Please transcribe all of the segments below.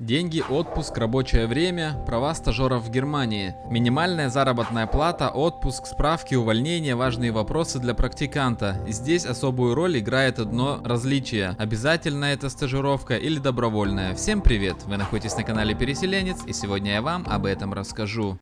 Деньги, отпуск, рабочее время, права стажеров в Германии, минимальная заработная плата, отпуск, справки, увольнения, важные вопросы для практиканта. Здесь особую роль играет одно различие: обязательно это стажировка или добровольная. Всем привет! Вы находитесь на канале Переселенец, и сегодня я вам об этом расскажу.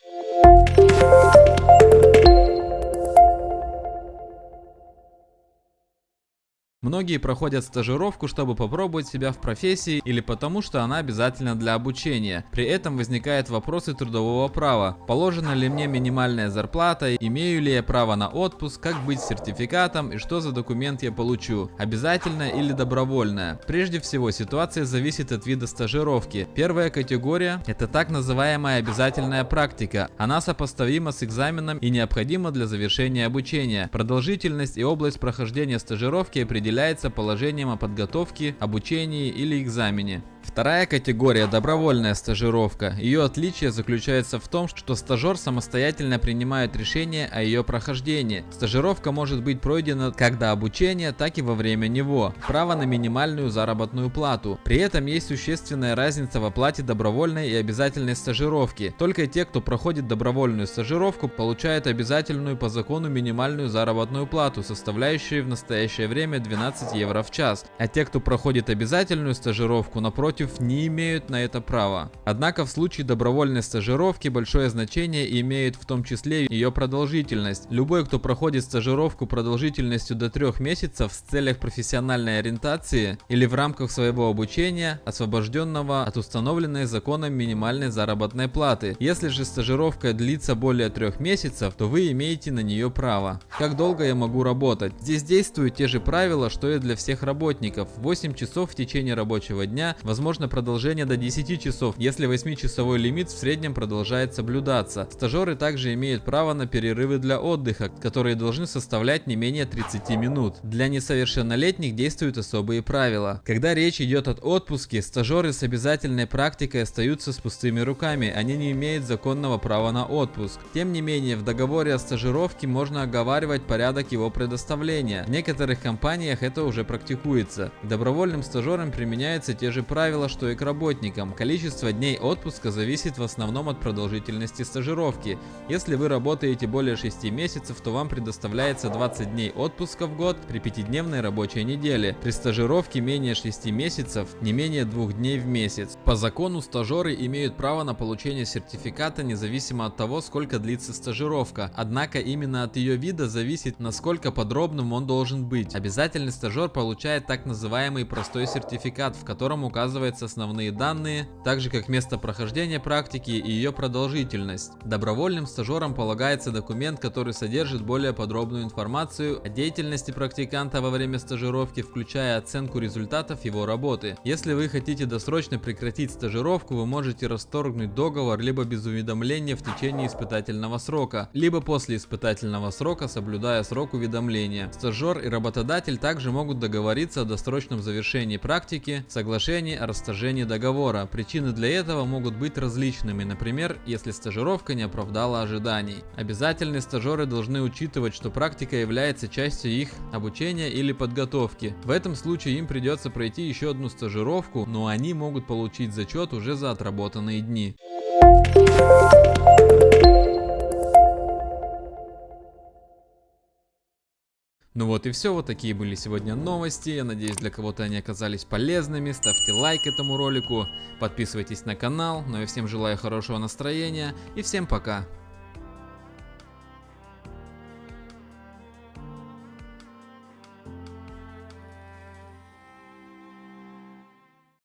Многие проходят стажировку, чтобы попробовать себя в профессии или потому, что она обязательна для обучения. При этом возникают вопросы трудового права. Положена ли мне минимальная зарплата, имею ли я право на отпуск, как быть с сертификатом и что за документ я получу, обязательно или добровольная. Прежде всего, ситуация зависит от вида стажировки. Первая категория – это так называемая обязательная практика. Она сопоставима с экзаменом и необходима для завершения обучения. Продолжительность и область прохождения стажировки определяется положением о подготовке, обучении или экзамене. Вторая категория – добровольная стажировка. Ее отличие заключается в том, что стажер самостоятельно принимает решение о ее прохождении. Стажировка может быть пройдена как до обучения, так и во время него. Право на минимальную заработную плату. При этом есть существенная разница в оплате добровольной и обязательной стажировки. Только те, кто проходит добровольную стажировку, получают обязательную по закону минимальную заработную плату, составляющую в настоящее время 12 евро в час. А те, кто проходит обязательную стажировку, напротив, не имеют на это права. Однако в случае добровольной стажировки большое значение имеет в том числе ее продолжительность. Любой, кто проходит стажировку продолжительностью до 3 месяцев с целях профессиональной ориентации или в рамках своего обучения, освобожденного от установленной законом минимальной заработной платы. Если же стажировка длится более 3 месяцев, то вы имеете на нее право. Как долго я могу работать? Здесь действуют те же правила, что и для всех работников. 8 часов в течение рабочего дня, возможно продолжение до 10 часов, если 8-часовой лимит в среднем продолжает соблюдаться. Стажеры также имеют право на перерывы для отдыха, которые должны составлять не менее 30 минут. Для несовершеннолетних действуют особые правила. Когда речь идет о отпуске, стажеры с обязательной практикой остаются с пустыми руками, они не имеют законного права на отпуск. Тем не менее, в договоре о стажировке можно оговаривать порядок его предоставления. В некоторых компаниях это уже практикуется. К добровольным стажерам применяются те же правила, что и к работникам. Количество дней отпуска зависит в основном от продолжительности стажировки. Если вы работаете более 6 месяцев, то вам предоставляется 20 дней отпуска в год при 5-дневной рабочей неделе. При стажировке менее 6 месяцев не менее 2 дней в месяц. По закону стажеры имеют право на получение сертификата независимо от того, сколько длится стажировка. Однако именно от ее вида зависит, насколько подробным он должен быть. Обязательный стажер получает так называемый простой сертификат, в котором указывается основные данные, так же как место прохождения практики и ее продолжительность. Добровольным стажерам полагается документ, который содержит более подробную информацию о деятельности практиканта во время стажировки, включая оценку результатов его работы. Если вы хотите досрочно прекратить стажировку, вы можете расторгнуть договор либо без уведомления в течение испытательного срока, либо после испытательного срока, соблюдая срок уведомления. Стажер и работодатель также могут договориться о досрочном завершении практики, соглашении о расторжении договора. Причины для этого могут быть различными, например, если стажировка не оправдала ожиданий. Обязательные стажеры должны учитывать, что практика является частью их обучения или подготовки. В этом случае им придется пройти еще одну стажировку, но они могут получить зачет уже за отработанные дни. Ну вот и все, вот такие были сегодня новости. Я надеюсь, для кого-то они оказались полезными. Ставьте лайк этому ролику, подписывайтесь на канал. Ну и всем желаю хорошего настроения и всем пока.